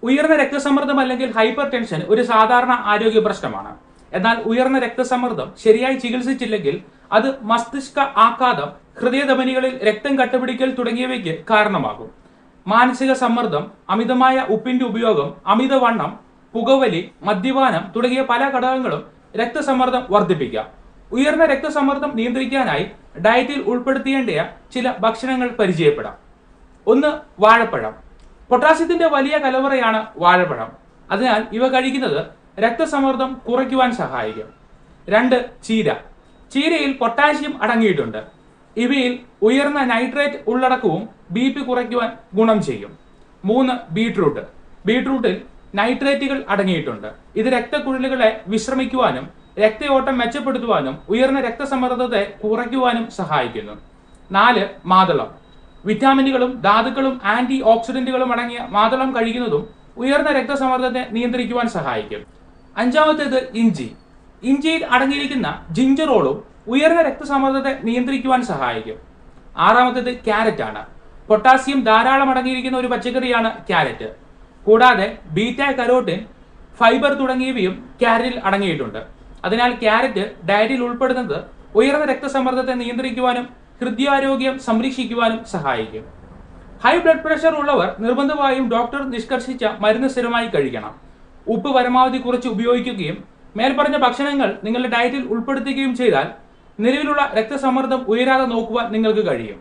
ഉയർന്ന രക്തസമ്മർദ്ദം അല്ലെങ്കിൽ ഹൈപ്പർ ടെൻഷൻ ഒരു സാധാരണ ആരോഗ്യ പ്രശ്നമാണ്. എന്നാൽ ഉയർന്ന രക്തസമ്മർദ്ദം ശരിയായി ചികിത്സിച്ചില്ലെങ്കിൽ അത് മസ്തിഷ്ക ആഘാതം, ഹൃദയധമനികളിൽ രക്തം കട്ടപിടിക്കൽ തുടങ്ങിയവയ്ക്ക് കാരണമാകും. മാനസിക സമ്മർദ്ദം, അമിതമായ ഉപ്പിന്റെ ഉപയോഗം, അമിതവണ്ണം, പുകവലി, മദ്യപാനം തുടങ്ങിയ പല ഘടകങ്ങളും രക്തസമ്മർദ്ദം വർദ്ധിപ്പിക്കാം. ഉയർന്ന രക്തസമ്മർദ്ദം നിയന്ത്രിക്കാനായി ഡയറ്റിൽ ഉൾപ്പെടുത്തേണ്ട ചില ഭക്ഷണങ്ങൾ പരിചയപ്പെടാം. 1. വാഴപ്പഴം. പൊട്ടാസ്യത്തിന്റെ വലിയ കലവറയാണ് വാഴപ്പഴം. അതിനാൽ ഇവ കഴിക്കുന്നത് രക്തസമ്മർദ്ദം കുറയ്ക്കുവാൻ സഹായിക്കും. 2. ചീര. ചീരയിൽ പൊട്ടാസ്യം അടങ്ങിയിട്ടുണ്ട്. ഇവയിൽ ഉയർന്ന നൈട്രേറ്റ് ഉള്ളടക്കവും BP കുറയ്ക്കുവാൻ ഗുണം ചെയ്യും. 3. ബീട്രൂട്ട്. ബീട്രൂട്ടിൽ നൈട്രേറ്റുകൾ അടങ്ങിയിട്ടുണ്ട്. ഇത് രക്തക്കുഴലുകളെ വിശ്രമിക്കുവാനും രക്തയോട്ടം മെച്ചപ്പെടുത്തുവാനും ഉയർന്ന രക്തസമ്മർദ്ദത്തെ കുറയ്ക്കുവാനും സഹായിക്കുന്നു. 4. മാതളം. വിറ്റാമിനുകളും ധാതുക്കളും ആന്റി ഓക്സിഡന്റുകളും അടങ്ങിയ മാതളം കഴിക്കുന്നതും ഉയർന്ന രക്തസമ്മർദ്ദത്തെ നിയന്ത്രിക്കുവാൻ സഹായിക്കും. 5. ഇഞ്ചി. ഇഞ്ചിയിൽ അടങ്ങിയിരിക്കുന്ന ജിഞ്ചറോളും ഉയർന്ന രക്തസമ്മർദ്ദത്തെ നിയന്ത്രിക്കുവാൻ സഹായിക്കും. 6. ക്യാരറ്റ് ആണ്. പൊട്ടാസ്യം ധാരാളം അടങ്ങിയിരിക്കുന്ന ഒരു പച്ചക്കറിയാണ് ക്യാരറ്റ്. കൂടാതെ ബീറ്റ കരോട്ടിൻ, ഫൈബർ തുടങ്ങിയവയും ക്യാരറ്റിൽ അടങ്ങിയിട്ടുണ്ട്. അതിനാൽ ക്യാരറ്റ് ഡയറ്റിൽ ഉൾപ്പെടുന്നത് ഉയർന്ന രക്തസമ്മർദ്ദത്തെ നിയന്ത്രിക്കുവാനും ഹൃദയാരോഗ്യം സംരക്ഷിക്കുവാനും സഹായിക്കും. ഹൈ ബ്ലഡ് പ്രഷർ ഉള്ളവർ നിർബന്ധമായും ഡോക്ടർ നിഷ്കർഷിച്ച മരുന്ന് സ്ഥിരമായി കഴിക്കണം. ഉപ്പ് പരമാവധി കുറച്ച് ഉപയോഗിക്കുകയും മേൽപ്പറഞ്ഞ ഭക്ഷണങ്ങൾ നിങ്ങളുടെ ഡയറ്റിൽ ഉൾപ്പെടുത്തുകയും ചെയ്താൽ നിലവിലുള്ള രക്തസമ്മർദ്ദം ഉയരാതെ നോക്കുവാൻ നിങ്ങൾക്ക് കഴിയും.